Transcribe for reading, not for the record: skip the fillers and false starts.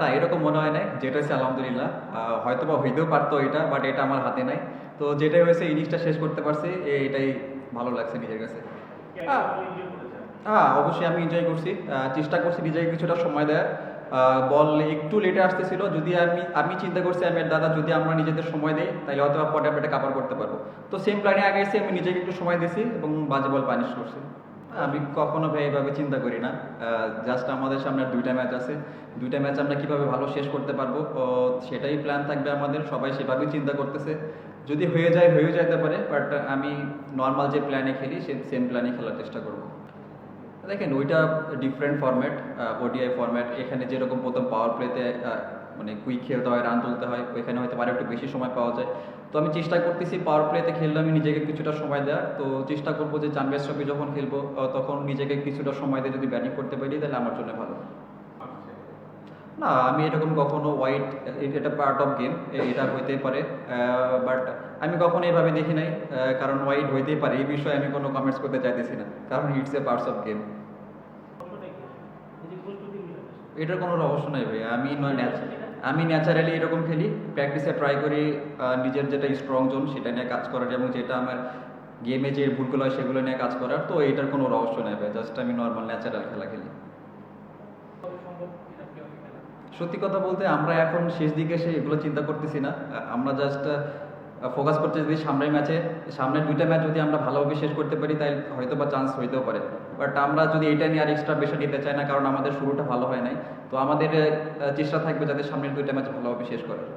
না এরকম মনে হয় নাই, যেটা হচ্ছে আলহামদুলিল্লাহ। হয়তো বা হইতেও পারতো এটা, বাট এটা আমার হাতে নাই। তো যেটাই হয়েছে ইনিংসটা শেষ করতে পারছি, এটাই ভালো লাগছে নিজের কাছে। আহ, হ্যাঁ অবশ্যই আমি এনজয় করছি। চেষ্টা করছি নিজেকে কিছুটা সময় দেওয়ার। বল একটু লেটে আসতেছিল, যদি আমি আমি চিন্তা করছি আমি আর দাদা যদি আমরা নিজেদের সময় দিই তাহলে হয়তো পরে আমরা এটা কাভার করতে পারবো। তো সেম প্ল্যানে আগে এসে আমি নিজেকে একটু সময় দিছি এবং বাজে বল পানিশ করছি। আমি কখনো ভাই এইভাবে চিন্তা করি না। জাস্ট আমাদের সামনে আর দুইটা ম্যাচ আছে, দুইটা ম্যাচ আমরা কিভাবে ভালো শেষ করতে পারবো, তো সেটাই প্ল্যান থাকবে আমাদের। সবাই সেভাবেই চিন্তা করতেছে। যদি হয়ে যায় হয়ে যেতে পারে, বাট আমি নর্মাল যে প্ল্যানে খেলি সে সেম প্ল্যানে খেলার চেষ্টা করব। দেখেন ওইটা ডিফারেন্ট ফরম্যাট, ওডিআই ফরম্যাট। এখানে যেরকম প্রথম পাওয়ার প্লেতে মানে কুইক খেলতে হয়, রান তুলতে হয়, ওইখানে হয়তো আরও একটু বেশি সময় পাওয়া যায়। তো আমি চেষ্টা করতেছি পাওয়ার প্লেতে খেললে আমি নিজেকে কিছুটা সময় দেওয়ার। তো চেষ্টা করবো যে চ্যাম্পিয়ন্স ট্রফি যখন খেলবো তখন নিজেকে কিছুটা সময় দিয়ে যদি ব্যাটিং করতে পারি তাহলে আমার জন্য ভালো। না আমি এরকম কখনো ওয়াইড, এটা পার্ট অফ গেম, এটা হইতেই পারে, বাট আমি কখনো এইভাবে দেখি নাই। কারণ ওয়াইড হইতেই পারে এই বিষয়ে আমি কোনো কমেন্টস করতে চাইতেছি না, কারণ it's a parts of game. এটার কোনো রহস্য নাই ভাই। আমি ন্যাচারালি এরকম খেলি, প্র্যাকটিসে ট্রাই করি নিজের যেটা স্ট্রং জোন সেটা নিয়ে কাজ করার, এবং যেটা আমার গেমে যে ভুলগুলো হয় সেগুলো নিয়ে কাজ করার। তো এটার কোনো রহস্য নাই ভাই, জাস্ট আমি নর্মাল ন্যাচারাল খেলা খেলি। সত্যি কথা বলতে আমরা এখন শেষ দিকে এসে এগুলো চিন্তা করতেছি না। আমরা জাস্ট ফোকাস করতে যদি সামনের ম্যাচে, সামনের দুইটা ম্যাচ যদি আমরা ভালোভাবে শেষ করতে পারি তাই হয়তো বা চান্স হইতেও পারে। বাট আমরা যদি এটা নিয়ে আর এক্সট্রা বেশি নিতে চাই না, কারণ আমাদের শুরুটা ভালো হয় নাই। তো আমাদের চেষ্টা থাকবে যাতে সামনের দুইটা ম্যাচ ভালোভাবে শেষ করার।